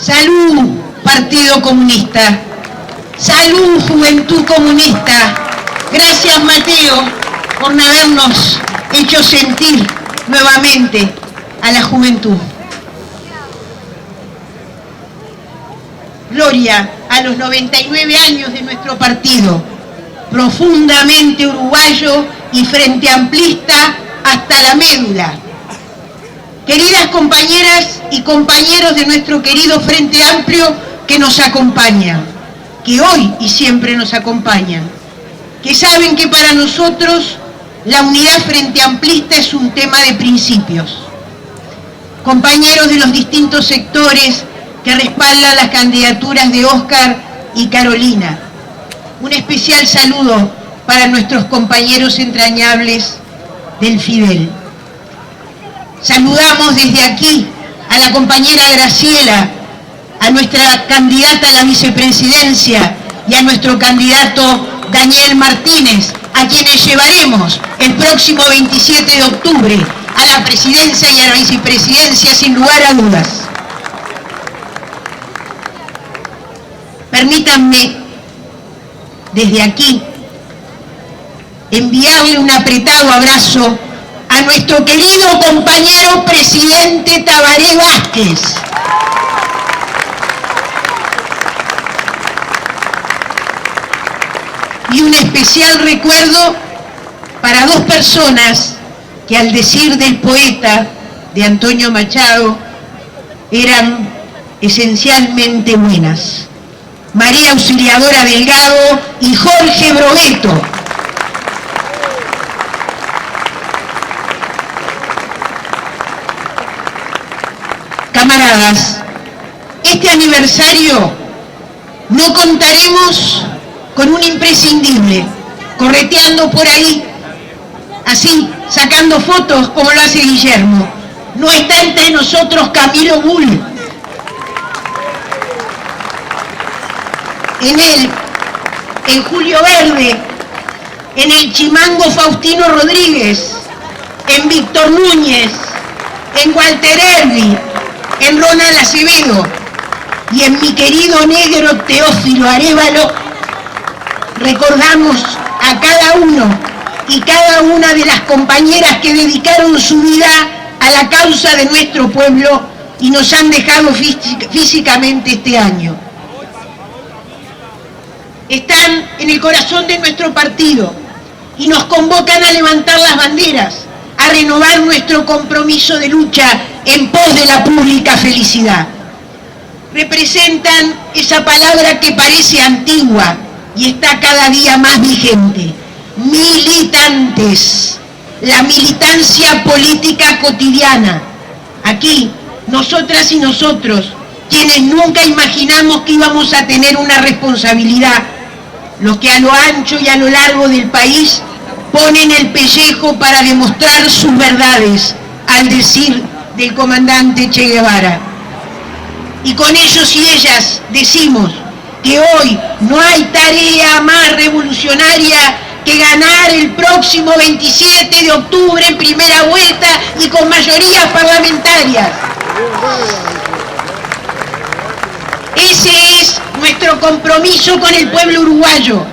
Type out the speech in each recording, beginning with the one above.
Salud, Partido Comunista. Salud, Juventud Comunista. Gracias, Mateo, por habernos hecho sentir nuevamente a la juventud. Gloria a los 99 años de nuestro partido, profundamente uruguayo y frente amplista hasta la médula. Queridas compañeras y compañeros de nuestro querido Frente Amplio que nos acompañan, que hoy y siempre nos acompañan, que saben que para nosotros la unidad frente amplista es un tema de principios. Compañeros de los distintos sectores que respaldan las candidaturas de Óscar y Carolina, un especial saludo para nuestros compañeros entrañables del Fidel. Saludamos desde aquí a la compañera Graciela, a nuestra candidata a la vicepresidencia y a nuestro candidato Daniel Martínez, a quienes llevaremos el próximo 27 de octubre a la presidencia y a la vicepresidencia sin lugar a dudas. Permítanme desde aquí enviarle un apretado abrazo a nuestro querido compañero presidente Tabaré Vázquez. Y un especial recuerdo para dos personas que, al decir del poeta de Antonio Machado, eran esencialmente buenas: María Auxiliadora Delgado y Jorge Brogueto. Camaradas, este aniversario no contaremos con un imprescindible, correteando por ahí, así, sacando fotos como lo hace Guillermo. No está entre nosotros Camilo Bull. En él, en Julio Verde, en el Chimango Faustino Rodríguez, en Víctor Núñez, en Walter Erbi, en Ronald Acevedo y en mi querido negro Teófilo Arévalo, recordamos a cada uno y cada una de las compañeras que dedicaron su vida a la causa de nuestro pueblo y nos han dejado físicamente este año. Están en el corazón de nuestro partido y nos convocan a levantar las banderas, a renovar nuestro compromiso de lucha en pos de la pública felicidad. Representan esa palabra que parece antigua y está cada día más vigente: militantes, la militancia política cotidiana. Aquí, nosotras y nosotros, quienes nunca imaginamos que íbamos a tener una responsabilidad, los que a lo ancho y a lo largo del país ponen el pellejo para demostrar sus verdades, al decir del comandante Che Guevara. Y con ellos y ellas decimos que hoy no hay tarea más revolucionaria que ganar el próximo 27 de octubre en primera vuelta y con mayorías parlamentarias. Ese es nuestro compromiso con el pueblo uruguayo,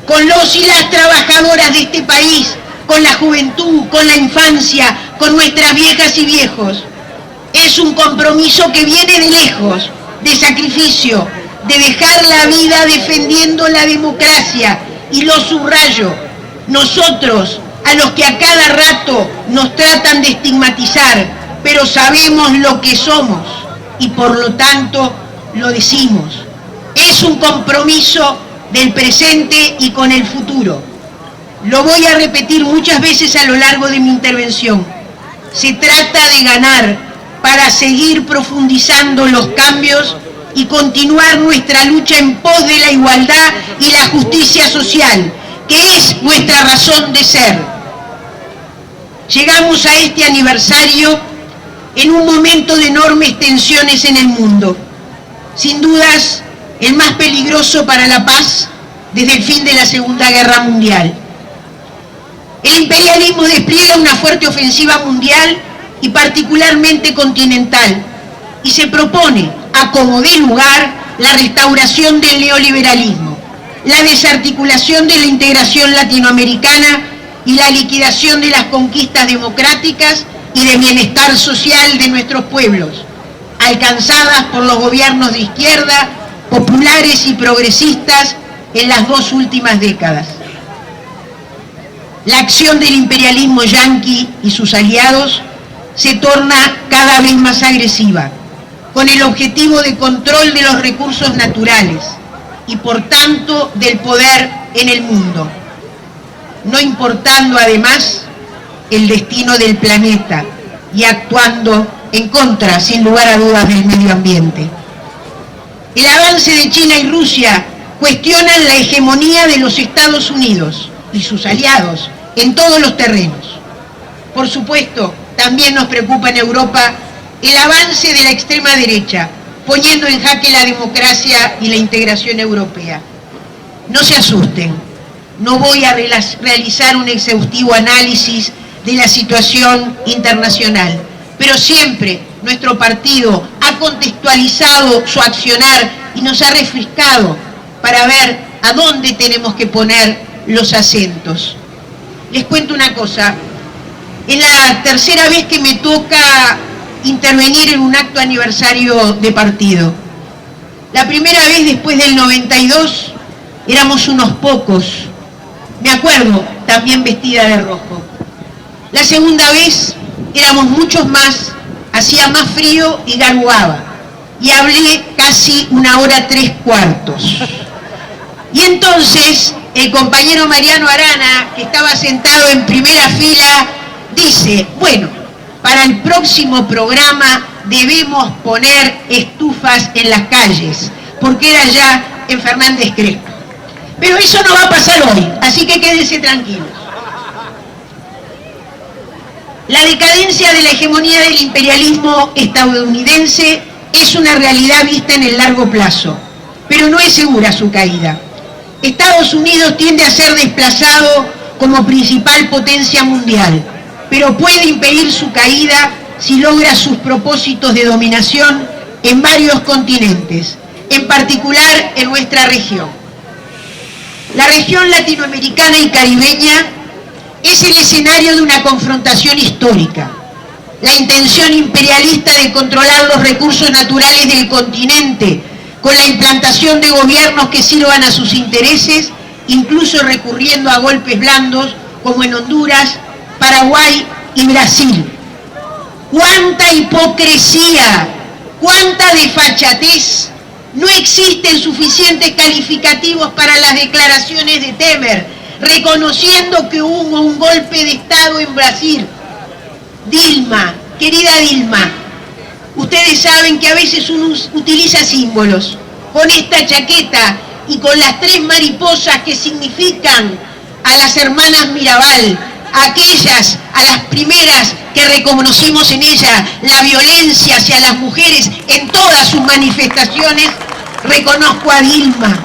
con los y las trabajadoras de este país, con la juventud, con la infancia, con nuestras viejas y viejos. Es un compromiso que viene de lejos, de sacrificio, de dejar la vida defendiendo la democracia, y lo subrayo, nosotros, a los que a cada rato nos tratan de estigmatizar, pero sabemos lo que somos y por lo tanto lo decimos. Es un compromiso del presente y con el futuro. Lo voy a repetir muchas veces a lo largo de mi intervención. Se trata de ganar para seguir profundizando los cambios y continuar nuestra lucha en pos de la igualdad y la justicia social, que es nuestra razón de ser. Llegamos a este aniversario en un momento de enormes tensiones en el mundo. Sin dudas, el más peligroso para la paz desde el fin de la Segunda Guerra Mundial. El imperialismo despliega una fuerte ofensiva mundial y particularmente continental, y se propone a como dé lugar la restauración del neoliberalismo, la desarticulación de la integración latinoamericana y la liquidación de las conquistas democráticas y de bienestar social de nuestros pueblos, alcanzadas por los gobiernos de izquierda, populares y progresistas en las 2 últimas décadas. La acción del imperialismo yanqui y sus aliados se torna cada vez más agresiva, con el objetivo de control de los recursos naturales y por tanto del poder en el mundo, no importando además el destino del planeta y actuando en contra, sin lugar a dudas, del medio ambiente. El avance de China y Rusia cuestionan la hegemonía de los Estados Unidos y sus aliados en todos los terrenos. Por supuesto, también nos preocupa en Europa el avance de la extrema derecha, poniendo en jaque la democracia y la integración europea. No se asusten, no voy a realizar un exhaustivo análisis de la situación internacional, pero siempre nuestro partido ha contextualizado su accionar y nos ha refrescado para ver a dónde tenemos que poner los acentos. Les cuento una cosa, es la tercera vez que me toca intervenir en un acto aniversario de partido. La primera vez, después del 92, éramos unos pocos, me acuerdo, también vestida de rojo. La segunda vez éramos muchos más, hacía más frío y garuaba, y hablé casi 1 hora 3/4. Y entonces el compañero Mariano Arana, que estaba sentado en primera fila, dice, bueno, para el próximo programa debemos poner estufas en las calles, porque era ya en Fernández Crespo. Pero eso no va a pasar hoy, así que quédense tranquilos. La decadencia de la hegemonía del imperialismo estadounidense es una realidad vista en el largo plazo, pero no es segura su caída. Estados Unidos tiende a ser desplazado como principal potencia mundial, pero puede impedir su caída si logra sus propósitos de dominación en varios continentes, en particular en nuestra región. La región latinoamericana y caribeña es el escenario de una confrontación histórica. La intención imperialista de controlar los recursos naturales del continente con la implantación de gobiernos que sirvan a sus intereses, incluso recurriendo a golpes blandos como en Honduras, Paraguay y Brasil. ¡Cuánta hipocresía! ¡Cuánta desfachatez! No existen suficientes calificativos para las declaraciones de Temer, reconociendo que hubo un golpe de Estado en Brasil. Dilma, querida Dilma, ustedes saben que a veces uno utiliza símbolos. Con esta chaqueta y con las 3 mariposas que significan a las hermanas Mirabal, aquellas, a las primeras que reconocimos en ella la violencia hacia las mujeres en todas sus manifestaciones, reconozco a Dilma,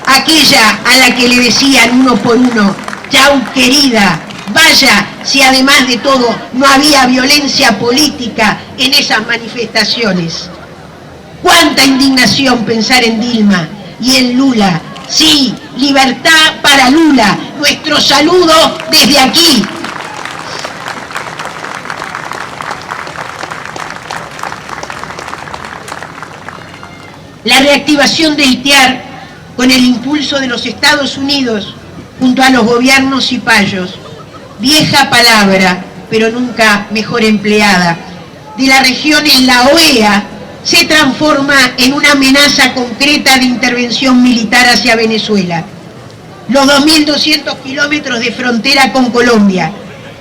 aquella a la que le decían uno por uno, chau querida, vaya si además de todo no había violencia política en esas manifestaciones. Cuánta indignación pensar en Dilma y en Lula. Sí, libertad para Lula, nuestro saludo desde aquí. La reactivación del TIAR, con el impulso de los Estados Unidos, junto a los gobiernos cipayos, vieja palabra, pero nunca mejor empleada, de la región en la OEA, se transforma en una amenaza concreta de intervención militar hacia Venezuela. Los 2.200 kilómetros de frontera con Colombia,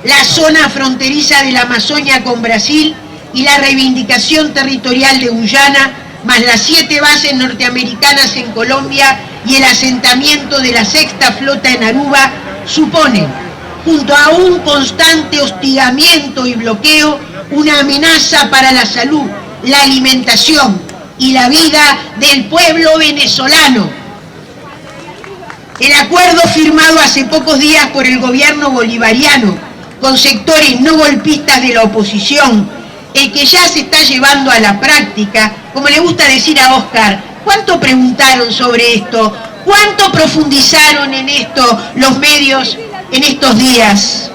la zona fronteriza de la Amazonia con Brasil y la reivindicación territorial de Guyana, más las 7 bases norteamericanas en Colombia y el asentamiento de la 6ª flota en Aruba, suponen, junto a un constante hostigamiento y bloqueo, una amenaza para la salud, la alimentación y la vida del pueblo venezolano. El acuerdo firmado hace pocos días por el gobierno bolivariano con sectores no golpistas de la oposición el que ya se está llevando a la práctica, como le gusta decir a Oscar. ¿Cuánto preguntaron sobre esto? ¿Cuánto profundizaron en esto los medios en estos días?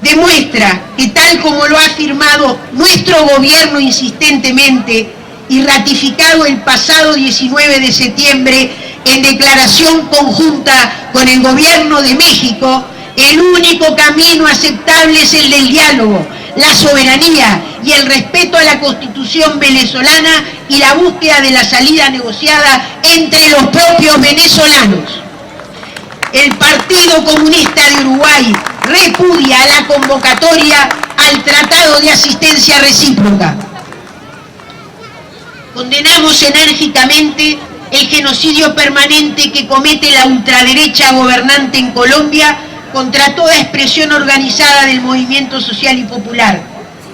Demuestra que, tal como lo ha afirmado nuestro gobierno insistentemente y ratificado el pasado 19 de septiembre en declaración conjunta con el gobierno de México, el único camino aceptable es el del diálogo, la soberanía y el respeto a la Constitución venezolana y la búsqueda de la salida negociada entre los propios venezolanos. El Partido Comunista de Uruguay repudia la convocatoria al Tratado de Asistencia Recíproca. Condenamos enérgicamente el genocidio permanente que comete la ultraderecha gobernante en Colombia contra toda expresión organizada del movimiento social y popular,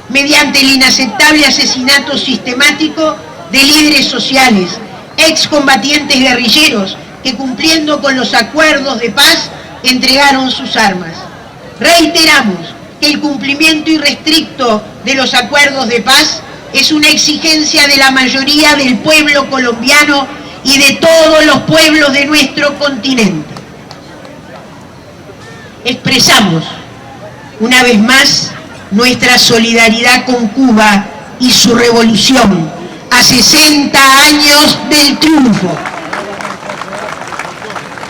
mediante el inaceptable asesinato sistemático de líderes sociales, excombatientes guerrilleros, que cumpliendo con los acuerdos de paz entregaron sus armas. Reiteramos que el cumplimiento irrestricto de los acuerdos de paz es una exigencia de la mayoría del pueblo colombiano y de todos los pueblos de nuestro continente. Expresamos una vez más nuestra solidaridad con Cuba y su revolución a 60 años del triunfo.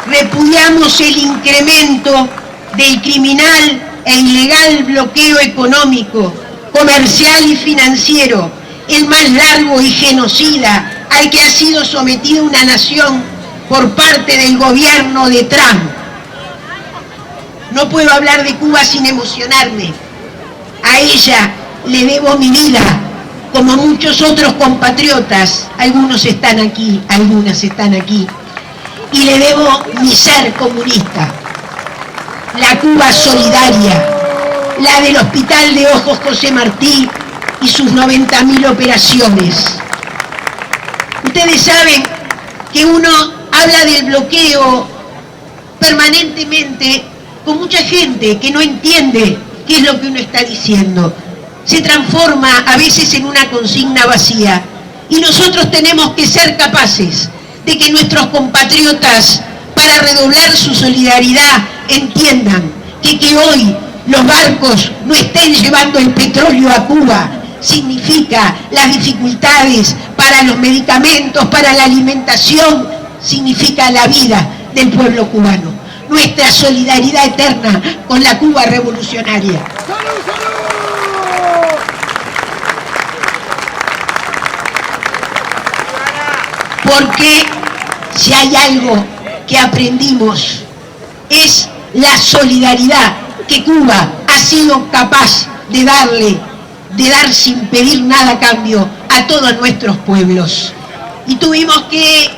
Repudiamos el incremento del criminal e ilegal bloqueo económico, comercial y financiero, el más largo y genocida al que ha sido sometida una nación por parte del gobierno de Trump. No puedo hablar de Cuba sin emocionarme. A ella le debo mi vida, como muchos otros compatriotas. Algunos están aquí, algunas están aquí. Y le debo mi ser comunista. La Cuba solidaria, la del Hospital de Ojos José Martí y sus 90.000 operaciones. Ustedes saben que uno habla del bloqueo permanentemente con mucha gente que no entiende qué es lo que uno está diciendo. Se transforma a veces en una consigna vacía. Y nosotros tenemos que ser capaces de que nuestros compatriotas, para redoblar su solidaridad, entiendan que hoy los barcos no estén llevando el petróleo a Cuba significa las dificultades para los medicamentos, para la alimentación, significa la vida del pueblo cubano. Nuestra solidaridad eterna con la Cuba revolucionaria. Porque si hay algo que aprendimos es la solidaridad que Cuba ha sido capaz de dar sin pedir nada a cambio a todos nuestros pueblos. Y tuvimos que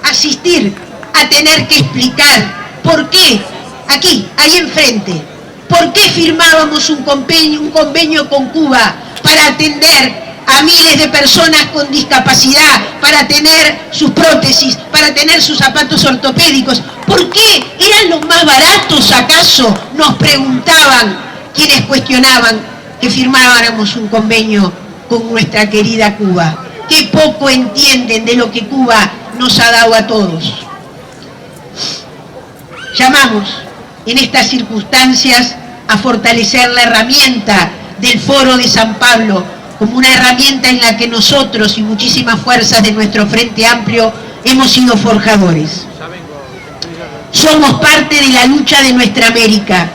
asistir a tener que explicar por qué, aquí, ahí enfrente, por qué firmábamos un convenio con Cuba para atender a miles de personas con discapacidad, para tener sus prótesis, para tener sus zapatos ortopédicos. ¿Por qué? ¿Eran los más baratos acaso? Nos preguntaban quienes cuestionaban que firmáramos un convenio con nuestra querida Cuba. Qué poco entienden de lo que Cuba nos ha dado a todos. Llamamos en estas circunstancias a fortalecer la herramienta del Foro de San Pablo como una herramienta en la que nosotros y muchísimas fuerzas de nuestro Frente Amplio hemos sido forjadores. Somos parte de la lucha de nuestra América.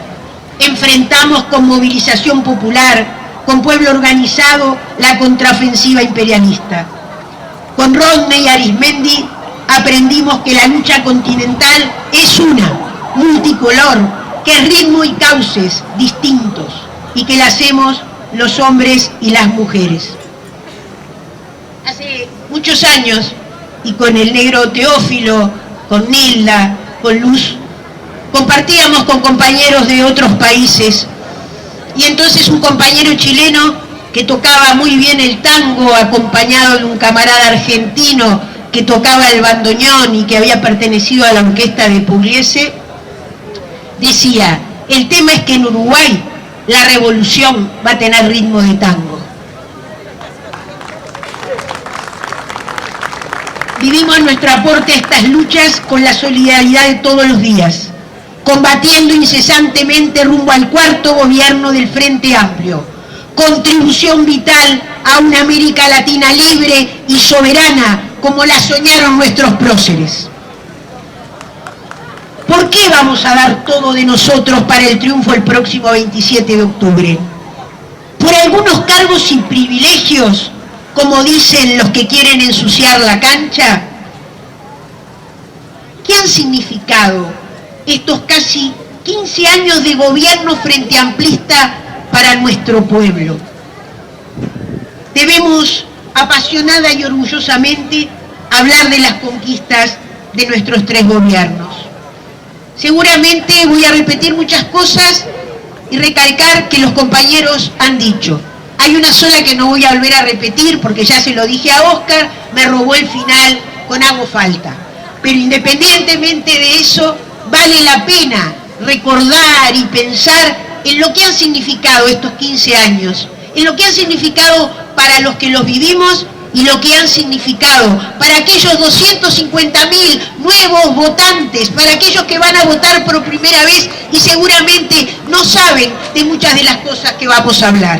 Enfrentamos con movilización popular, con pueblo organizado, la contraofensiva imperialista. Con Rodney Arizmendi aprendimos que la lucha continental es una, multicolor, que es ritmo y cauces distintos y que la hacemos los hombres y las mujeres. Hace muchos años, y con el negro Teófilo, con Nilda, con Luz, compartíamos con compañeros de otros países, y entonces un compañero chileno que tocaba muy bien el tango, acompañado de un camarada argentino que tocaba el bandoneón y que había pertenecido a la orquesta de Pugliese, decía: el tema es que en Uruguay la revolución va a tener ritmo de tango. Vivimos nuestro aporte a estas luchas con la solidaridad de todos los días, combatiendo incesantemente rumbo al cuarto gobierno del Frente Amplio, contribución vital a una América Latina libre y soberana como la soñaron nuestros próceres. ¿Por qué vamos a dar todo de nosotros para el triunfo el próximo 27 de octubre? ¿Por algunos cargos y privilegios, como dicen los que quieren ensuciar la cancha? ¿Qué han significado estos casi 15 años de gobierno frente amplista para nuestro pueblo? Debemos apasionada y orgullosamente hablar de las conquistas de nuestros 3 gobiernos. Seguramente voy a repetir muchas cosas y recalcar que los compañeros han dicho. Hay una sola que no voy a volver a repetir porque ya se lo dije a Óscar, me robó el final con Hago Falta. Pero independientemente de eso, vale la pena recordar y pensar en lo que han significado estos 15 años, en lo que han significado para los que los vivimos y lo que han significado para aquellos 250.000 nuevos votantes, para aquellos que van a votar por primera vez y seguramente no saben de muchas de las cosas que vamos a hablar.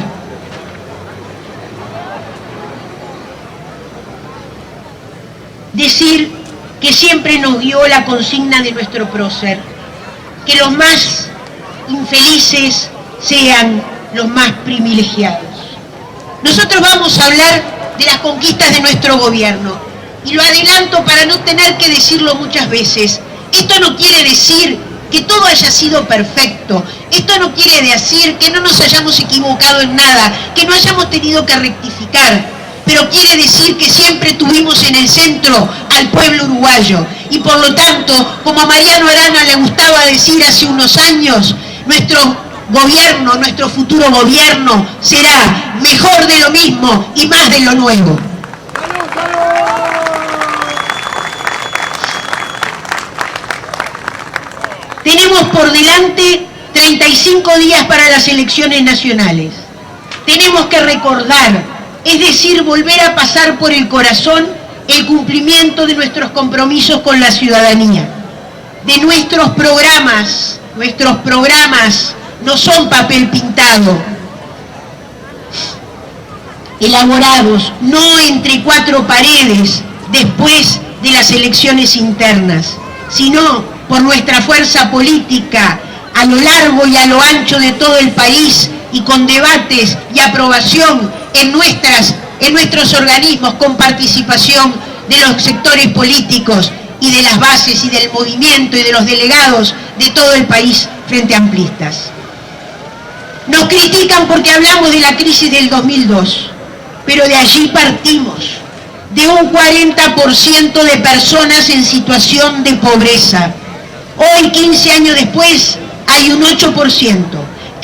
Decir que siempre nos guió la consigna de nuestro prócer, que los más infelices sean los más privilegiados. Nosotros vamos a hablar de las conquistas de nuestro gobierno, y lo adelanto para no tener que decirlo muchas veces. Esto no quiere decir que todo haya sido perfecto, esto no quiere decir que no nos hayamos equivocado en nada, que no hayamos tenido que rectificar, pero quiere decir que siempre tuvimos en el centro al pueblo uruguayo, y por lo tanto, como a Mariano Arana le gustaba decir hace unos años, nuestro gobierno, nuestro futuro gobierno será mejor de lo mismo y más de lo nuevo. Tenemos por delante 35 días para las elecciones nacionales. Tenemos que recordar, es decir, volver a pasar por el corazón el cumplimiento de nuestros compromisos con la ciudadanía, de nuestros programas no son papel pintado, elaborados no entre 4 paredes después de las elecciones internas, sino por nuestra fuerza política a lo largo y a lo ancho de todo el país y con debates y aprobación en nuestros organismos con participación de los sectores políticos y de las bases y del movimiento y de los delegados de todo el país frente amplistas. Nos critican porque hablamos de la crisis del 2002, pero de allí partimos, de un 40% de personas en situación de pobreza. Hoy, 15 años después, hay un 8%,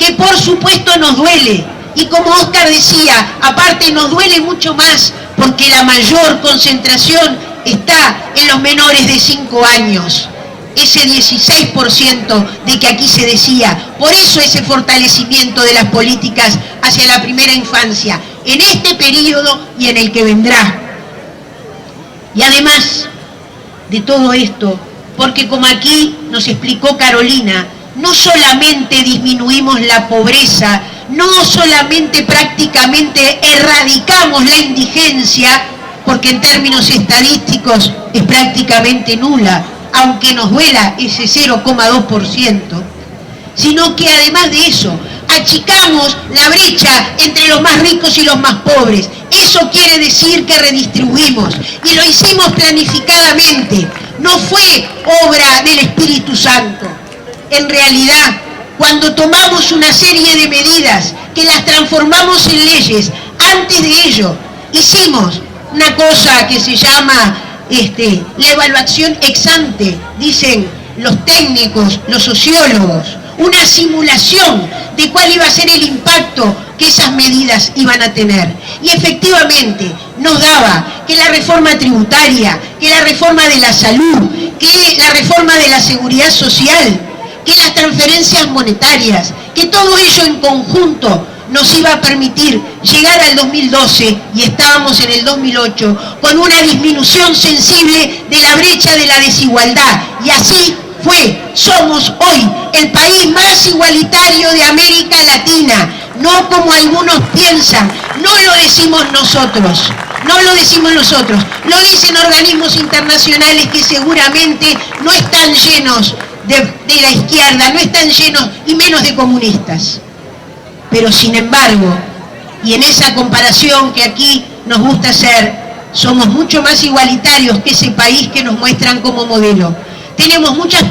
que por supuesto nos duele, y como Óscar decía, aparte nos duele mucho más, porque la mayor concentración está en los menores de 5 años. Ese 16% de que aquí se decía, por eso ese fortalecimiento de las políticas hacia la primera infancia, en este periodo y en el que vendrá. Y además de todo esto, porque como aquí nos explicó Carolina, no solamente disminuimos la pobreza, no solamente prácticamente erradicamos la indigencia, porque en términos estadísticos es prácticamente nula, aunque nos duela ese 0,2%, sino que además de eso, achicamos la brecha entre los más ricos y los más pobres. Eso quiere decir que redistribuimos, y lo hicimos planificadamente, no fue obra del Espíritu Santo. En realidad, cuando tomamos una serie de medidas que las transformamos en leyes, antes de ello hicimos una cosa que se llama la evaluación ex ante, dicen los técnicos, los sociólogos, una simulación de cuál iba a ser el impacto que esas medidas iban a tener. Y efectivamente nos daba que la reforma tributaria, que la reforma de la salud, que la reforma de la seguridad social que las transferencias monetarias, que todo ello en conjunto nos iba a permitir llegar al 2012, y estábamos en el 2008, con una disminución sensible de la brecha de la desigualdad. Y así fue. Somos hoy el país más igualitario de América Latina, no como algunos piensan, no lo decimos nosotros. No lo decimos nosotros, lo dicen organismos internacionales que seguramente no están llenos de la izquierda, no están llenos y menos de comunistas. Pero sin embargo, y en esa comparación que aquí nos gusta hacer, somos mucho más igualitarios que ese país que nos muestran como modelo. Tenemos muchas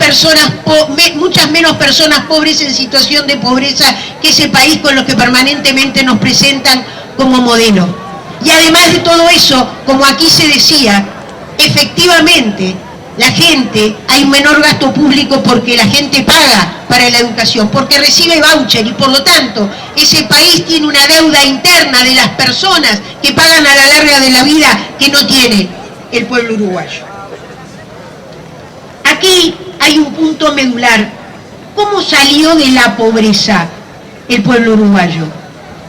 menos personas pobres en situación de pobreza que ese país con los que permanentemente nos presentan como modelo. Y además de todo eso, como aquí se decía, efectivamente, hay un menor gasto público porque la gente paga para la educación, porque recibe voucher y por lo tanto ese país tiene una deuda interna de las personas que pagan a la larga de la vida que no tiene el pueblo uruguayo. Aquí hay un punto medular. ¿Cómo salió de la pobreza el pueblo uruguayo?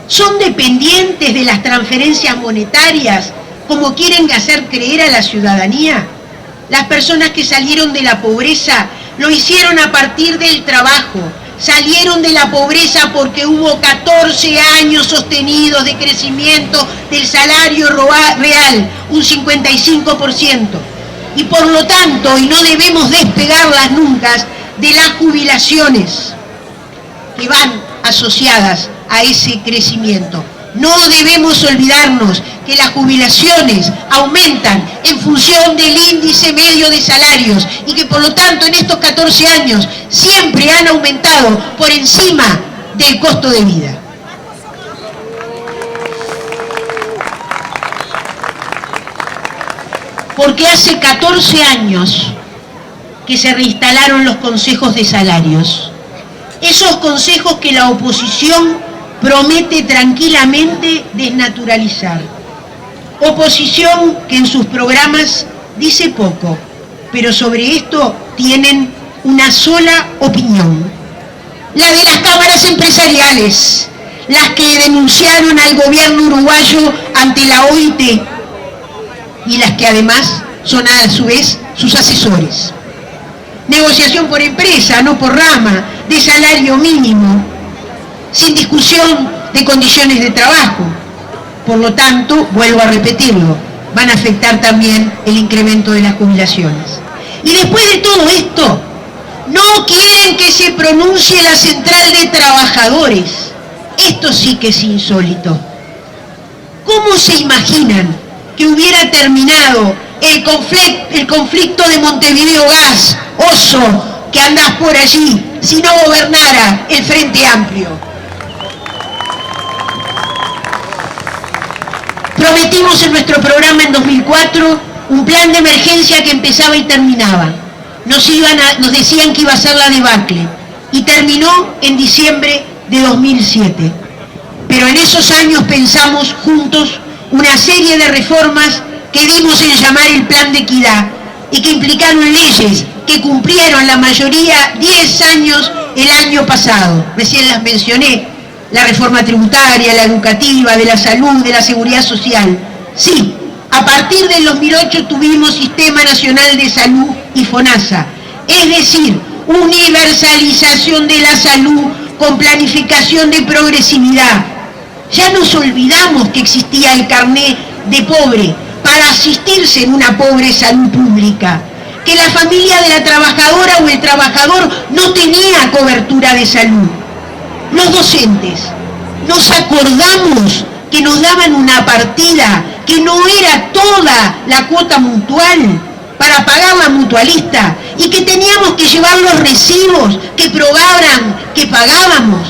¿Son dependientes de las transferencias monetarias, como quieren hacer creer a la ciudadanía? Las personas que salieron de la pobreza lo hicieron a partir del trabajo. Salieron de la pobreza porque hubo 14 años sostenidos de crecimiento del salario real, un 55%. Y por lo tanto, y no debemos despegarlas nunca, de las jubilaciones que van asociadas a ese crecimiento. No debemos olvidarnos que las jubilaciones aumentan en función del índice medio de salarios y que por lo tanto en estos 14 años siempre han aumentado por encima del costo de vida. Porque hace 14 años que se reinstalaron los consejos de salarios. Esos consejos que la oposición promete tranquilamente desnaturalizar. Oposición que en sus programas dice poco, pero sobre esto tienen una sola opinión. La de las cámaras empresariales, las que denunciaron al gobierno uruguayo ante la OIT y las que además son a su vez sus asesores. Negociación por empresa, no por rama, de salario mínimo, sin discusión de condiciones de trabajo. Por lo tanto, vuelvo a repetirlo, van a afectar también el incremento de las jubilaciones. Y después de todo esto, no quieren que se pronuncie la central de trabajadores. Esto sí que es insólito. ¿Cómo se imaginan que hubiera terminado el conflicto de Montevideo Gas, oso, que andás por allí, si no gobernara el Frente Amplio? Prometimos en nuestro programa en 2004 un plan de emergencia que empezaba y terminaba. Nos decían que iba a ser la debacle y terminó en diciembre de 2007. Pero en esos años pensamos juntos una serie de reformas que dimos en llamar el Plan de Equidad y que implicaron leyes que cumplieron la mayoría 10 años el año pasado. Recién las mencioné, la reforma tributaria, la educativa, de la salud, de la seguridad social. Sí, a partir del 2008 tuvimos Sistema Nacional de Salud y FONASA, es decir, universalización de la salud con planificación de progresividad. Ya nos olvidamos que existía el carné de pobre para asistirse en una pobre salud pública, que la familia de la trabajadora o el trabajador no tenía cobertura de salud. Los docentes, nos acordamos que nos daban una partida que no era toda la cuota mutual para pagar la mutualista y que teníamos que llevar los recibos que probaran que pagábamos.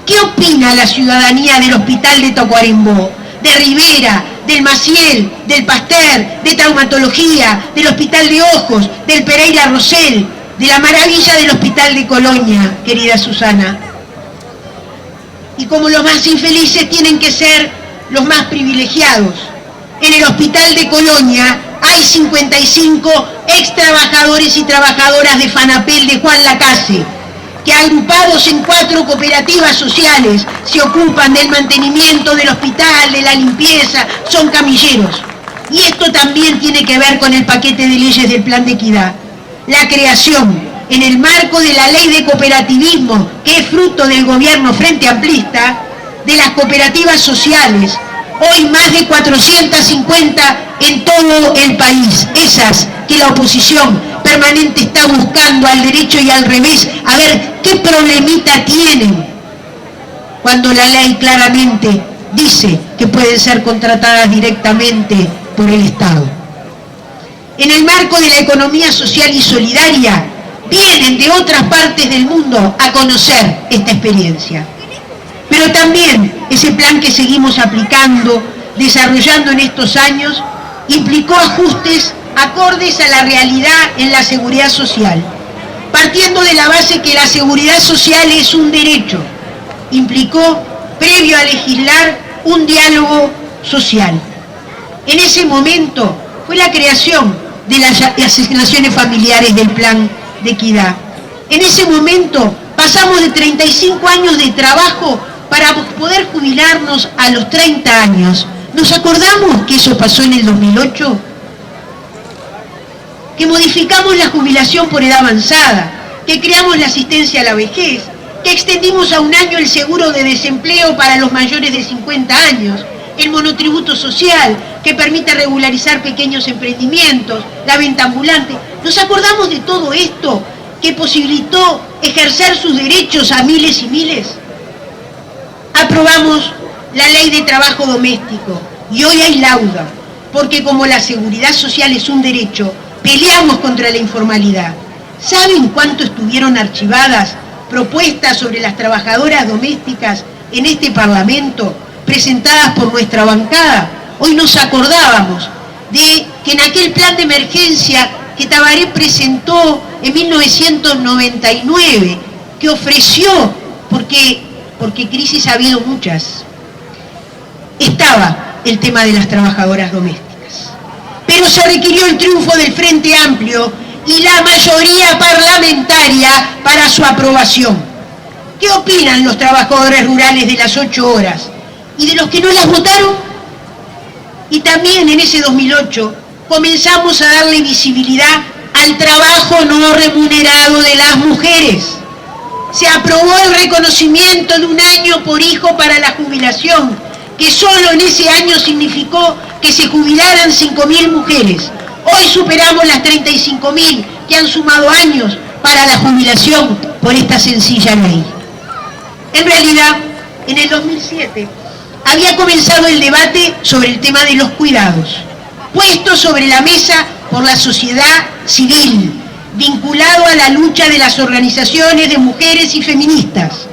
¿Qué opina la ciudadanía del Hospital de Tacuarembó, de Rivera, del Maciel, del Pasteur, de traumatología, del Hospital de Ojos, del Pereira Rosell, de la maravilla del Hospital de Colonia, querida Susana? Y como los más infelices tienen que ser los más privilegiados. En el Hospital de Colonia hay 55 ex trabajadores y trabajadoras de Fanapel de Juan Lacase, que agrupados en 4 cooperativas sociales se ocupan del mantenimiento del hospital, de la limpieza, son camilleros. Y esto también tiene que ver con el paquete de leyes del Plan de Equidad. La creación, en el marco de la ley de cooperativismo, que es fruto del gobierno Frente Amplista, de las cooperativas sociales, hoy más de 450 en todo el país, esas que la oposición permanente está buscando al derecho y al revés, a ver qué problemita tienen, cuando la ley claramente dice que pueden ser contratadas directamente por el Estado. En el marco de la economía social y solidaria, vienen de otras partes del mundo a conocer esta experiencia. Pero también ese plan que seguimos aplicando, desarrollando en estos años, implicó ajustes acordes a la realidad en la seguridad social, partiendo de la base que la seguridad social es un derecho. Implicó, previo a legislar, un diálogo social. En ese momento fue la creación de las asignaciones familiares del Plan de Equidad. En ese momento pasamos de 35 años de trabajo para poder jubilarnos a los 30 años. ¿Nos acordamos que eso pasó en el 2008? Que modificamos la jubilación por edad avanzada, que creamos la asistencia a la vejez, que extendimos a 1 año el seguro de desempleo para los mayores de 50 años, el monotributo social, que permite regularizar pequeños emprendimientos, la venta ambulante. ¿Nos acordamos de todo esto que posibilitó ejercer sus derechos a miles y miles? Aprobamos la ley de trabajo doméstico y hoy hay lauda, porque como la seguridad social es un derecho, peleamos contra la informalidad. ¿Saben cuánto estuvieron archivadas propuestas sobre las trabajadoras domésticas en este Parlamento, presentadas por nuestra bancada? Hoy nos acordábamos de que en aquel plan de emergencia que Tabaré presentó en 1999, que ofreció, porque crisis ha habido muchas, estaba el tema de las trabajadoras domésticas. Pero se requirió el triunfo del Frente Amplio y la mayoría parlamentaria para su aprobación. ¿Qué opinan los trabajadores rurales de las 8 horas? ¿Y de los que no las votaron? Y también en ese 2008 comenzamos a darle visibilidad al trabajo no remunerado de las mujeres. Se aprobó el reconocimiento de 1 año por hijo para la jubilación, que solo en ese año significó que se jubilaran 5.000 mujeres. Hoy superamos las 35.000 que han sumado años para la jubilación por esta sencilla ley. En realidad, en el 2007 había comenzado el debate sobre el tema de los cuidados, puesto sobre la mesa por la sociedad civil, vinculado a la lucha de las organizaciones de mujeres y feministas.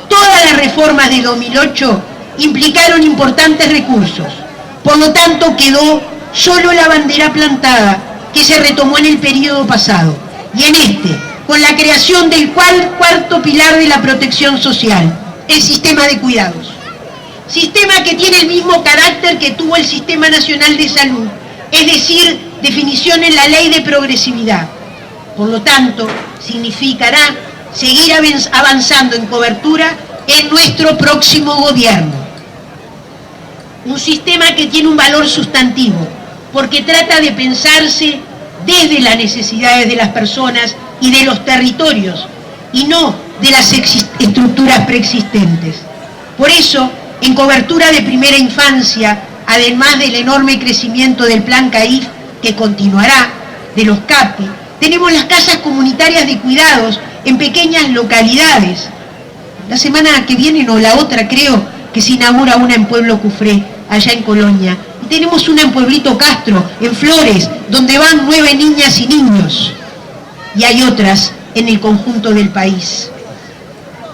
Todas las reformas de 2008 implicaron importantes recursos, por lo tanto quedó solo la bandera plantada que se retomó en el periodo pasado, y en este, con la creación del cuarto pilar de la protección social, el sistema de cuidados. Sistema que tiene el mismo carácter que tuvo el Sistema Nacional de Salud, es decir, definición en la ley de progresividad. Por lo tanto, significará seguir avanzando en cobertura en nuestro próximo gobierno. Un sistema que tiene un valor sustantivo, porque trata de pensarse desde las necesidades de las personas y de los territorios, y no de las estructuras preexistentes. Por eso, en cobertura de primera infancia, además del enorme crecimiento del Plan CAIF, que continuará, de los CAPI, tenemos las casas comunitarias de cuidados en pequeñas localidades. La semana que viene, o la otra creo, que se inaugura una en Pueblo Cufré, allá en Colonia. Y tenemos una en Pueblito Castro, en Flores, donde van 9 niñas y niños. Y hay otras en el conjunto del país.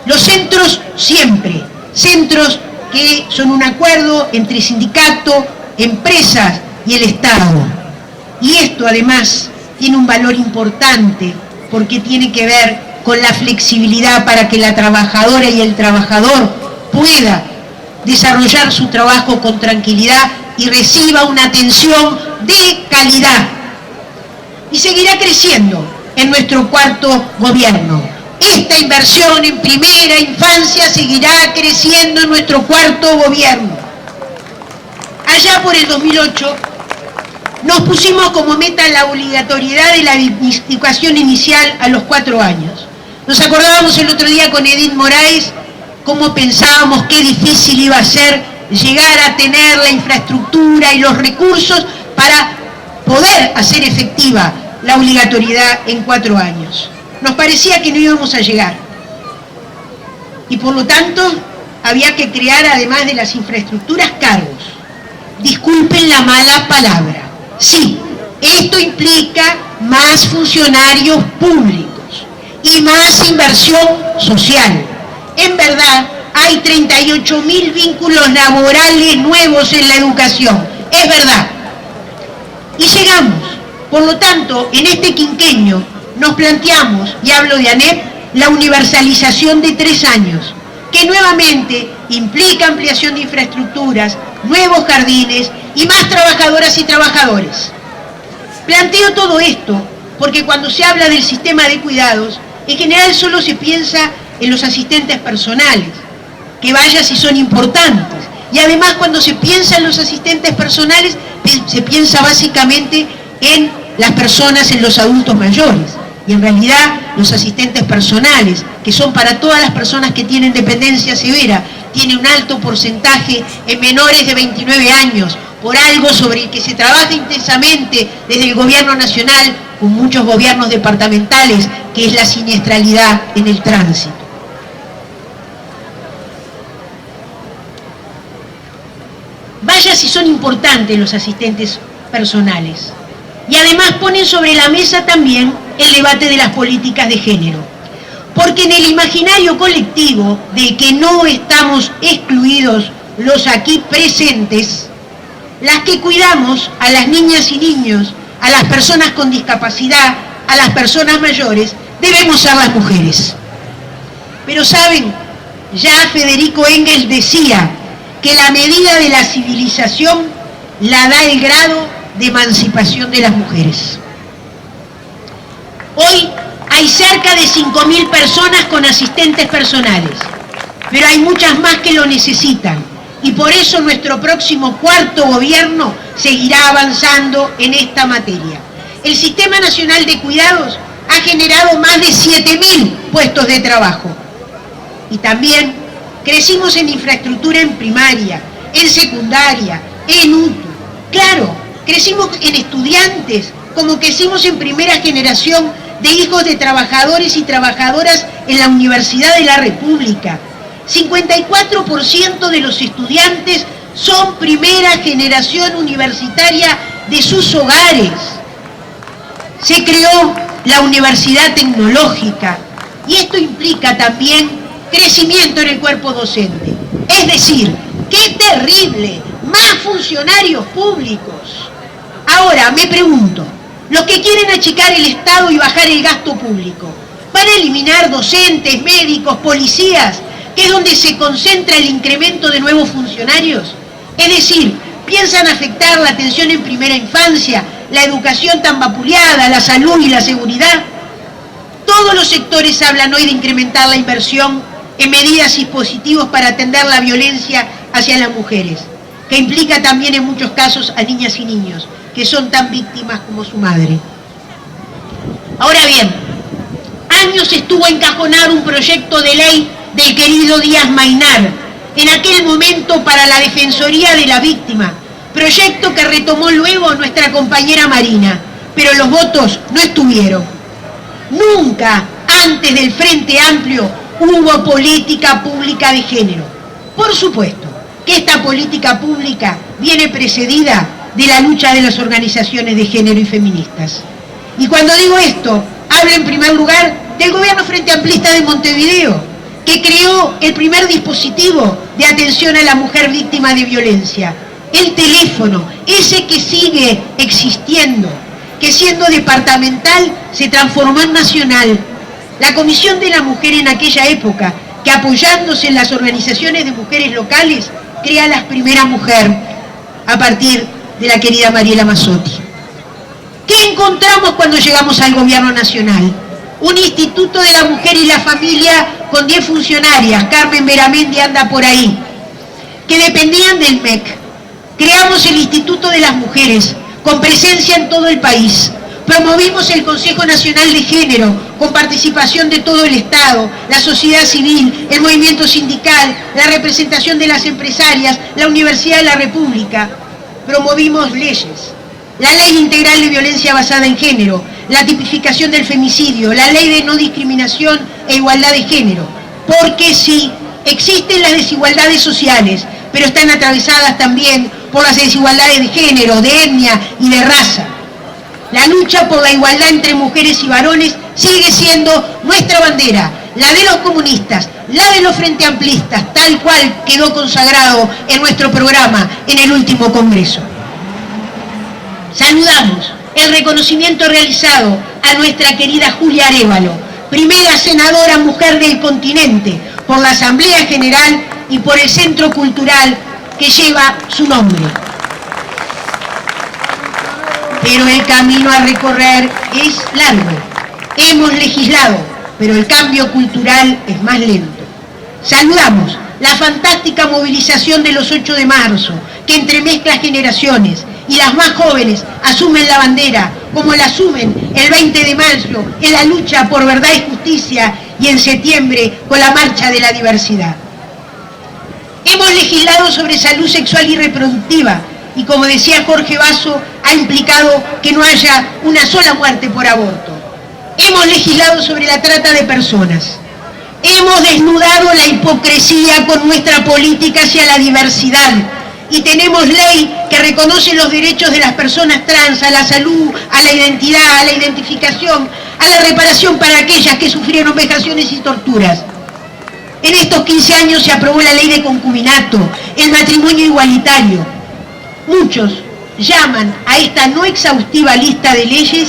Los centros siempre, centros que son un acuerdo entre sindicato, empresas y el Estado. Y esto además tiene un valor importante porque tiene que ver con la flexibilidad para que la trabajadora y el trabajador pueda desarrollar su trabajo con tranquilidad y reciba una atención de calidad. y seguirá creciendo en nuestro cuarto gobierno. Esta inversión en primera infancia seguirá creciendo en nuestro cuarto gobierno. Allá por el 2008 nos pusimos como meta la obligatoriedad de la educación inicial a los 4 años. Nos acordábamos el otro día con Edith Moraes cómo pensábamos qué difícil iba a ser llegar a tener la infraestructura y los recursos para poder hacer efectiva la obligatoriedad en 4 años. Nos parecía que no íbamos a llegar. Y por lo tanto, había que crear, además de las infraestructuras, cargos. Disculpen la mala palabra. Sí, esto implica más funcionarios públicos y más inversión social. En verdad, hay 38.000 vínculos laborales nuevos en la educación. Es verdad. Y llegamos. Por lo tanto, en este quinquenio nos planteamos, y hablo de ANEP, la universalización de 3 años, que nuevamente implica ampliación de infraestructuras, nuevos jardines y más trabajadoras y trabajadores. Planteo todo esto porque cuando se habla del sistema de cuidados, en general solo se piensa en los asistentes personales, que vaya si son importantes. Y además cuando se piensa en los asistentes personales, se piensa básicamente en las personas, en los adultos mayores. Y en realidad los asistentes personales, que son para todas las personas que tienen dependencia severa, tienen un alto porcentaje en menores de 29 años, por algo sobre el que se trabaja intensamente desde el gobierno nacional, con muchos gobiernos departamentales, que es la siniestralidad en el tránsito. Vaya si son importantes los asistentes personales. Y además ponen sobre la mesa también el debate de las políticas de género. Porque en el imaginario colectivo de que no estamos excluidos los aquí presentes, las que cuidamos a las niñas y niños, a las personas con discapacidad, a las personas mayores, debemos ser las mujeres. Pero saben, ya Federico Engels decía que la medida de la civilización la da el grado de emancipación de las mujeres. Hoy hay cerca de 5.000 personas con asistentes personales, pero hay muchas más que lo necesitan, y por eso nuestro próximo cuarto gobierno seguirá avanzando en esta materia. El Sistema Nacional de Cuidados ha generado más de 7.000 puestos de trabajo, y también crecimos en infraestructura en primaria, en secundaria, en UTU. Claro, crecimos en estudiantes, como crecimos en primera generación de hijos de trabajadores y trabajadoras en la Universidad de la República. 54% de los estudiantes son primera generación universitaria de sus hogares. Se creó la Universidad Tecnológica y esto implica también crecimiento en el cuerpo docente. Es decir, ¡qué terrible! Más funcionarios públicos. Ahora, me pregunto, los que quieren achicar el Estado y bajar el gasto público, ¿van a eliminar docentes, médicos, policías, que es donde se concentra el incremento de nuevos funcionarios? Es decir, ¿piensan afectar la atención en primera infancia, la educación tan vapuleada, la salud y la seguridad? Todos los sectores hablan hoy de incrementar la inversión en medidas y dispositivos para atender la violencia hacia las mujeres, que implica también en muchos casos a niñas y niños, que son tan víctimas como su madre. Ahora bien, años estuvo encajonado un proyecto de ley del querido Díaz Maynar, en aquel momento para la Defensoría de la Víctima, proyecto que retomó luego nuestra compañera Marina, pero los votos no estuvieron. Nunca antes del Frente Amplio hubo política pública de género. Por supuesto que esta política pública viene precedida de la lucha de las organizaciones de género y feministas. Y cuando digo esto, hablo en primer lugar del gobierno Frente Amplista de Montevideo, que creó el primer dispositivo de atención a la mujer víctima de violencia, el teléfono, ese que sigue existiendo, que siendo departamental se transformó en nacional. La Comisión de la Mujer en aquella época, que apoyándose en las organizaciones de mujeres locales, crea la primera mujer a partir de la querida Mariela Mazzotti. ¿Qué encontramos cuando llegamos al gobierno nacional? Un Instituto de la Mujer y la Familia con 10 funcionarias, Carmen Beramendi anda por ahí, que dependían del MEC. Creamos el Instituto de las Mujeres, con presencia en todo el país. Promovimos el Consejo Nacional de Género, con participación de todo el Estado, la sociedad civil, el movimiento sindical, la representación de las empresarias, la Universidad de la República. Promovimos leyes. La Ley Integral de Violencia Basada en Género, la tipificación del femicidio, la Ley de No Discriminación e Igualdad de Género. Porque sí, existen las desigualdades sociales, pero están atravesadas también por las desigualdades de género, de etnia y de raza. La lucha por la igualdad entre mujeres y varones sigue siendo nuestra bandera, la de los comunistas, la de los frente amplistas, tal cual quedó consagrado en nuestro programa en el último Congreso. Saludamos el reconocimiento realizado a nuestra querida Julia Arévalo, primera senadora mujer del continente, por la Asamblea General y por el Centro Cultural que lleva su nombre. Pero el camino a recorrer es largo. Hemos legislado, pero el cambio cultural es más lento. Saludamos la fantástica movilización de los 8 de marzo, que entremezcla generaciones, y las más jóvenes asumen la bandera, como la asumen el 20 de mayo en la lucha por verdad y justicia, y en septiembre con la marcha de la diversidad. Hemos legislado sobre salud sexual y reproductiva, y como decía Jorge Basso, ha implicado que no haya una sola muerte por aborto. Hemos legislado sobre la trata de personas. Hemos desnudado la hipocresía con nuestra política hacia la diversidad, y tenemos ley que reconoce los derechos de las personas trans, a la salud, a la identidad, a la identificación, a la reparación para aquellas que sufrieron vejaciones y torturas. En estos 15 años se aprobó la ley de concubinato, el matrimonio igualitario. Muchos llaman a esta no exhaustiva lista de leyes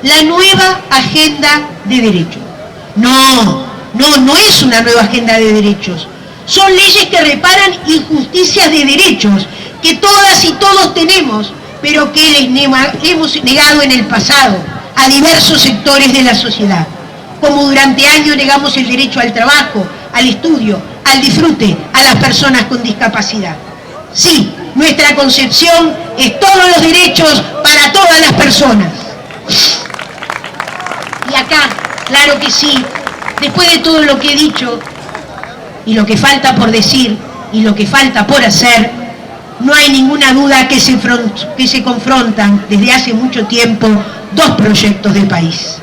la nueva agenda de derechos. No es una nueva agenda de derechos. Son leyes que reparan injusticias de derechos que todas y todos tenemos, pero que les hemos negado en el pasado a diversos sectores de la sociedad. Como durante años negamos el derecho al trabajo, al estudio, al disfrute a las personas con discapacidad. Sí, nuestra concepción es todos los derechos para todas las personas. Y acá, claro que sí, después de todo lo que he dicho, y lo que falta por decir, y lo que falta por hacer, no hay ninguna duda que se confrontan desde hace mucho tiempo dos proyectos de país.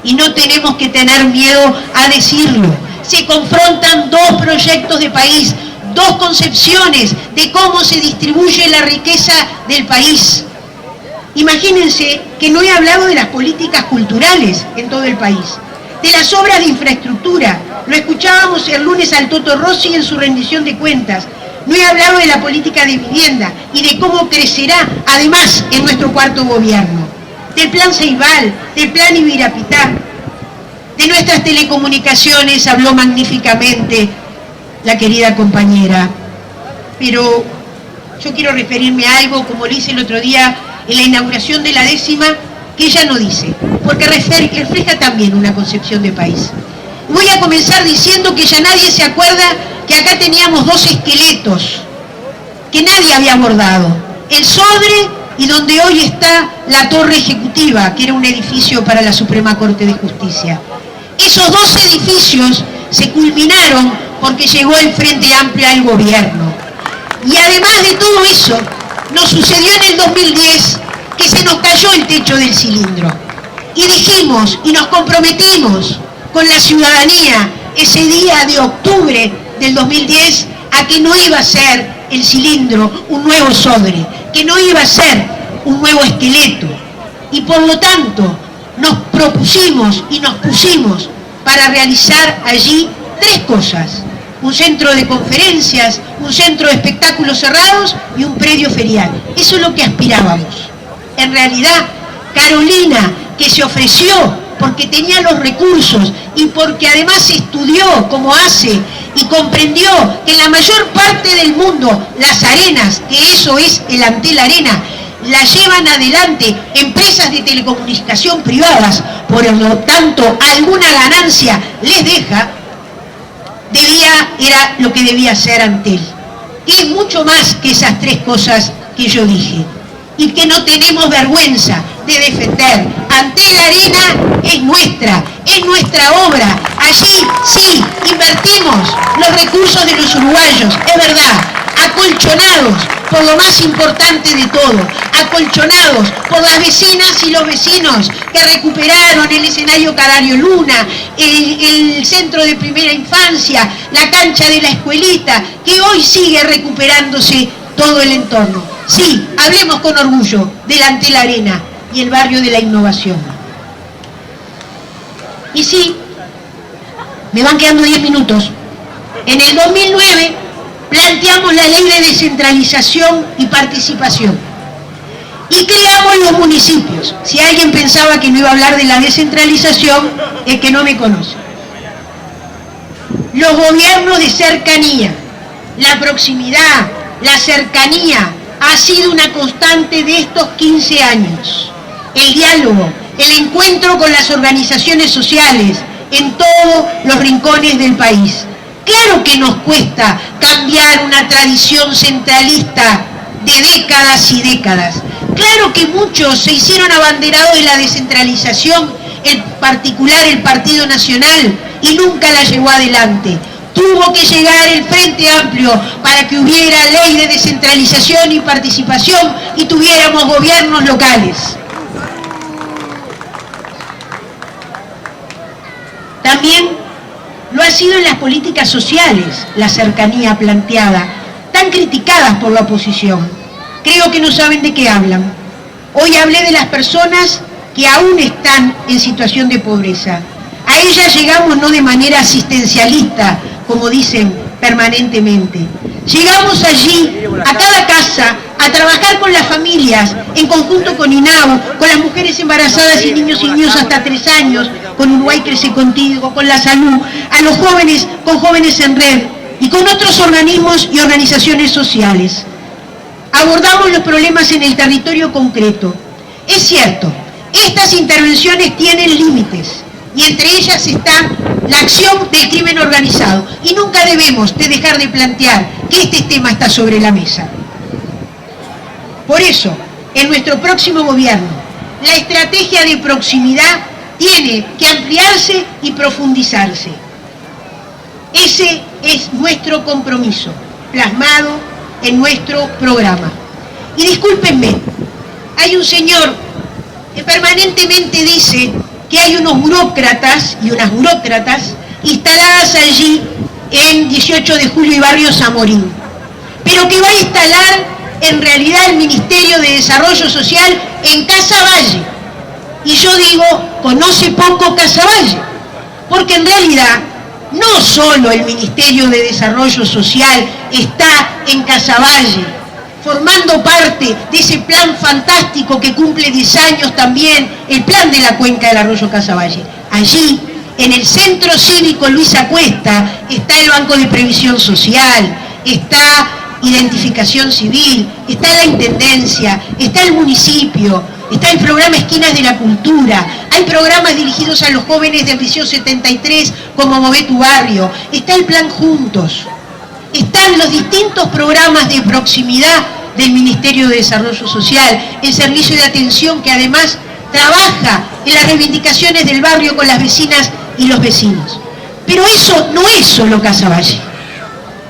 Y no tenemos que tener miedo a decirlo. Se confrontan dos proyectos de país, dos concepciones de cómo se distribuye la riqueza del país. Imagínense que no he hablado de las políticas culturales en todo el país, de las obras de infraestructura. Lo escuchábamos el lunes al Toto Rossi en su rendición de cuentas. No he hablado de la política de vivienda y de cómo crecerá, además, en nuestro cuarto gobierno. Del plan Ceibal, del plan Ibirapitá, de nuestras telecomunicaciones habló magníficamente la querida compañera. Pero yo quiero referirme a algo, como lo hice el otro día en la inauguración de la 10ª, que ella no dice, porque refleja también una concepción de país. Voy a comenzar diciendo que ya nadie se acuerda que acá teníamos dos esqueletos que nadie había abordado: el Sodre y donde hoy está la Torre Ejecutiva, que era un edificio para la Suprema Corte de Justicia. Esos dos edificios se culminaron porque llegó el Frente Amplio al gobierno. Y además de todo eso, nos sucedió en el 2010 que se nos cayó el techo del cilindro. Y dijimos y nos comprometimos con la ciudadanía ese día de octubre del 2010 a que no iba a ser el cilindro un nuevo Sodre, que no iba a ser un nuevo esqueleto. Y por lo tanto nos propusimos y nos pusimos para realizar allí tres cosas: un centro de conferencias, un centro de espectáculos cerrados y un predio ferial. Eso es lo que aspirábamos. En realidad, Carolina, que se ofreció porque tenía los recursos y porque además estudió como hace y comprendió que en la mayor parte del mundo las arenas, que eso es el Antel Arena, la llevan adelante empresas de telecomunicación privadas, por lo tanto alguna ganancia les deja, era lo que debía hacer Antel. Es mucho más que esas tres cosas que yo dije, y que no tenemos vergüenza de defender. Antel Arena es nuestra obra. Allí sí invertimos los recursos de los uruguayos, es verdad, acolchonados por lo más importante de todo, acolchonados por las vecinas y los vecinos que recuperaron el escenario Canario Luna, el centro de primera infancia, la cancha de la escuelita, que hoy sigue recuperándose todo el entorno. Sí, hablemos con orgullo del Antel Arena y el barrio de la innovación. Y sí, me van quedando 10 minutos. En el 2009 planteamos la ley de descentralización y participación y creamos los municipios. Si alguien pensaba que no iba a hablar de la descentralización, es que no me conoce. Los gobiernos de cercanía, la proximidad, la cercanía, ha sido una constante de estos 15 años. El diálogo, el encuentro con las organizaciones sociales en todos los rincones del país. Claro que nos cuesta cambiar una tradición centralista de décadas y décadas. Claro que muchos se hicieron abanderados de la descentralización, en particular el Partido Nacional, y nunca la llevó adelante. Tuvo que llegar el Frente Amplio para que hubiera ley de descentralización y participación y tuviéramos gobiernos locales. También lo ha sido en las políticas sociales, la cercanía planteada, tan criticadas por la oposición. Creo que no saben de qué hablan. Hoy hablé de las personas que aún están en situación de pobreza. A ellas llegamos no de manera asistencialista, como dicen permanentemente. Llegamos allí, a cada casa, a trabajar con las familias, en conjunto con INAU, con las mujeres embarazadas y niños hasta 3 años, con Uruguay Crece Contigo, con la salud, a los jóvenes, con Jóvenes en Red, y con otros organismos y organizaciones sociales. Abordamos los problemas en el territorio concreto. Es cierto, estas intervenciones tienen límites, y entre ellas está la acción del crimen organizado, y nunca debemos de dejar de plantear que este tema está sobre la mesa. Por eso, en nuestro próximo gobierno, la estrategia de proximidad tiene que ampliarse y profundizarse. Ese es nuestro compromiso, plasmado en nuestro programa. Y discúlpenme, hay un señor que permanentemente dice que hay unos burócratas y unas burócratas instaladas allí en 18 de julio y barrio Zamorín, pero que va a instalar en realidad el Ministerio de Desarrollo Social en Casaballe. Y yo digo, conoce poco Casaballe, porque en realidad no solo el Ministerio de Desarrollo Social está en Casaballe, formando parte de ese plan fantástico que cumple 10 años también, el plan de la cuenca del arroyo Casaballe. Allí, en el Centro Cívico Luisa Cuesta, está el Banco de Previsión Social, está Identificación Civil, está la Intendencia, está el municipio, está el programa Esquinas de la Cultura, hay programas dirigidos a los jóvenes del Liceo 73 como Mové tu Barrio, está el Plan Juntos. Están los distintos programas de proximidad del Ministerio de Desarrollo Social, el servicio de atención que además trabaja en las reivindicaciones del barrio con las vecinas y los vecinos. Pero eso no es solo Casaballe.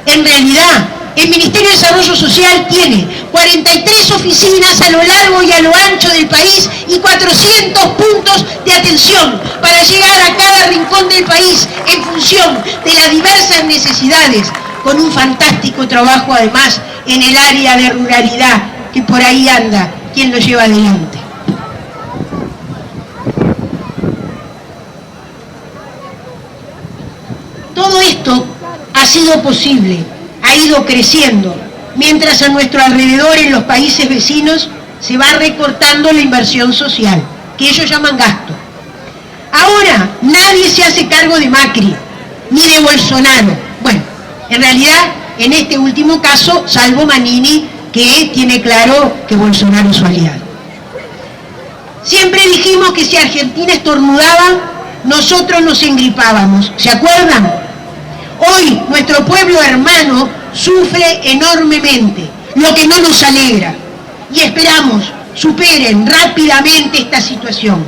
En realidad, el Ministerio de Desarrollo Social tiene 43 oficinas a lo largo y a lo ancho del país y 400 puntos de atención para llegar a cada rincón del país en función de las diversas necesidades, con un fantástico trabajo además en el área de ruralidad, que por ahí anda quien lo lleva adelante. Todo esto ha sido posible, ha ido creciendo, mientras a nuestro alrededor en los países vecinos se va recortando la inversión social, que ellos llaman gasto. Ahora nadie se hace cargo de Macri, ni de Bolsonaro. Bueno, en realidad, en este último caso, salvo Manini, que tiene claro que Bolsonaro es su aliado. Siempre dijimos que si Argentina estornudaba, nosotros nos engripábamos, ¿se acuerdan? Hoy nuestro pueblo hermano sufre enormemente, lo que no nos alegra, y esperamos superen rápidamente esta situación.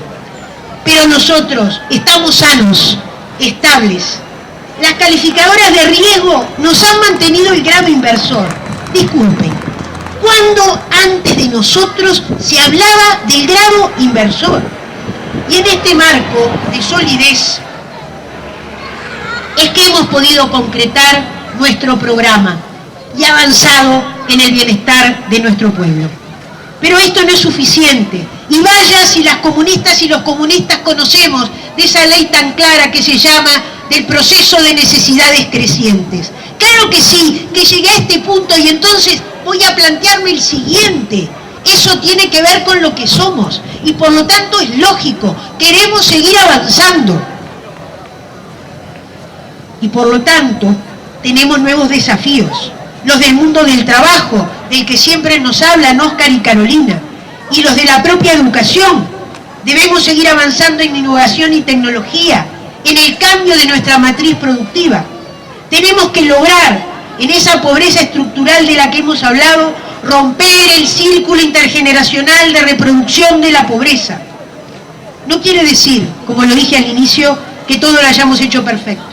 Pero nosotros estamos sanos, estables. Las calificadoras de riesgo nos han mantenido el grado inversor. Disculpen, ¿cuándo antes de nosotros se hablaba del grado inversor? Y en este marco de solidez es que hemos podido concretar nuestro programa y avanzado en el bienestar de nuestro pueblo. Pero esto no es suficiente. Y vaya si las comunistas y los comunistas conocemos de esa ley tan clara que se llama del proceso de necesidades crecientes. Claro que sí, que llegué a este punto y entonces voy a plantearme el siguiente. Eso tiene que ver con lo que somos y por lo tanto es lógico, queremos seguir avanzando. Y por lo tanto tenemos nuevos desafíos, los del mundo del trabajo, del que siempre nos hablan Óscar y Carolina, y los de la propia educación. Debemos seguir avanzando en innovación y tecnología, en el cambio de nuestra matriz productiva. Tenemos que lograr, en esa pobreza estructural de la que hemos hablado, romper el círculo intergeneracional de reproducción de la pobreza. No quiere decir, como lo dije al inicio, que todo lo hayamos hecho perfecto.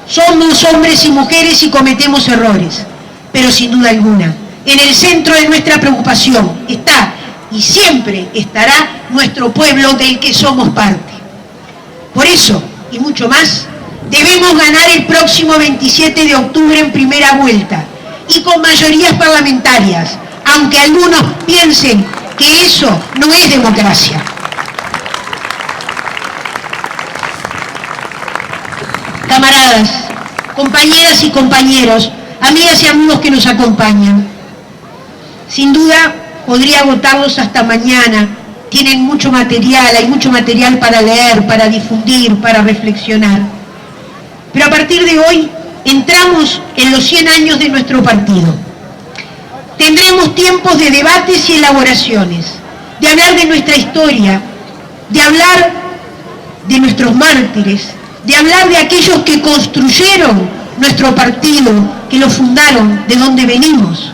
Somos hombres y mujeres y cometemos errores, pero sin duda alguna, en el centro de nuestra preocupación está y siempre estará nuestro pueblo del que somos parte. Por eso, y mucho más, debemos ganar el próximo 27 de octubre en primera vuelta y con mayorías parlamentarias, aunque algunos piensen que eso no es democracia. Camaradas, compañeras y compañeros, amigas y amigos que nos acompañan, sin duda podría agotarlos hasta mañana. Tienen mucho material, hay mucho material para leer, para difundir, para reflexionar. Pero a partir de hoy entramos en los 100 años de nuestro partido. Tendremos tiempos de debates y elaboraciones, de hablar de nuestra historia, de hablar de nuestros mártires, de hablar de aquellos que construyeron nuestro partido, que lo fundaron, de donde venimos,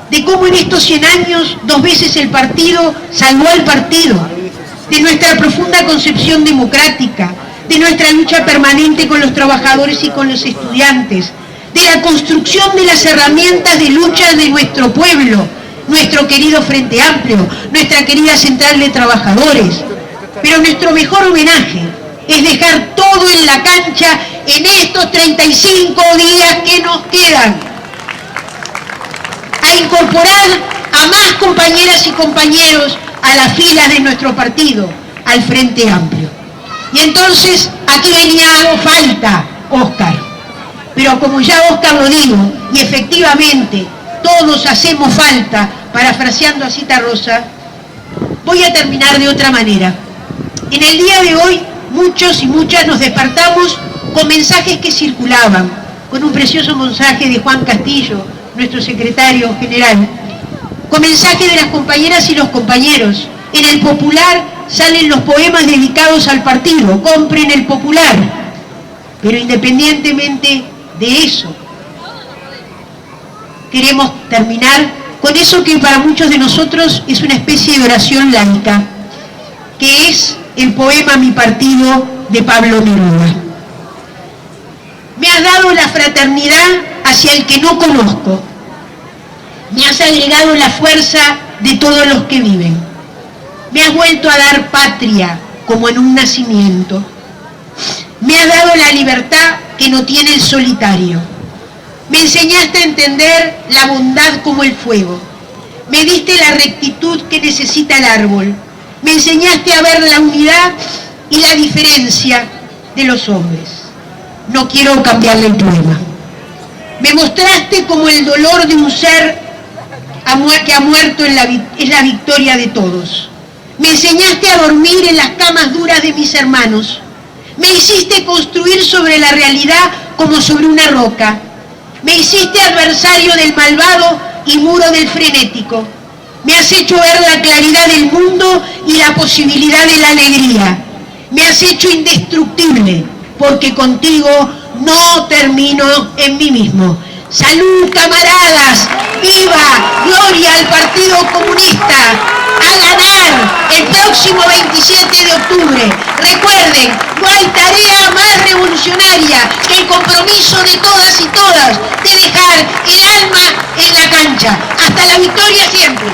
de cómo en estos 100 años 2 veces el partido salvó al partido, de nuestra profunda concepción democrática, de nuestra lucha permanente con los trabajadores y con los estudiantes, de la construcción de las herramientas de lucha de nuestro pueblo, nuestro querido Frente Amplio, nuestra querida Central de Trabajadores. Pero nuestro mejor homenaje es dejar todo en la cancha en estos 35 días que nos quedan, a incorporar a más compañeras y compañeros a las filas de nuestro partido, al Frente Amplio. Y entonces aquí venía hago falta, Óscar. Pero como ya Óscar lo dijo, y efectivamente todos hacemos falta, parafraseando a Cita Rosa, voy a terminar de otra manera. En el día de hoy, muchos y muchas nos despertamos con mensajes que circulaban, con un precioso mensaje de Juan Castillo, nuestro secretario general, con mensajes de las compañeras y los compañeros. En el Popular salen los poemas dedicados al partido, compren el Popular. Pero independientemente de eso, queremos terminar con eso que para muchos de nosotros es una especie de oración laica, que es el poema Mi Partido de Pablo Neruda. Me has dado la fraternidad hacia el que no conozco. Me has agregado la fuerza de todos los que viven. Me has vuelto a dar patria como en un nacimiento. Me has dado la libertad que no tiene el solitario. Me enseñaste a entender la bondad como el fuego. Me diste la rectitud que necesita el árbol. Me enseñaste a ver la unidad y la diferencia de los hombres. No quiero cambiarle el poema. Me mostraste como el dolor de un ser que ha muerto es la victoria de todos. Me enseñaste a dormir en las camas duras de mis hermanos. Me hiciste construir sobre la realidad como sobre una roca. Me hiciste adversario del malvado y muro del frenético. Me has hecho ver la claridad del mundo y la posibilidad de la alegría. Me has hecho indestructible, porque contigo no termino en mí mismo. ¡Salud, camaradas! ¡Viva! ¡Gloria al Partido Comunista! ¡A ganar el próximo 27 de octubre! Recuerden, no hay tarea más revolucionaria que el compromiso de todas y todas de dejar el alma en la cancha. ¡Hasta la victoria siempre!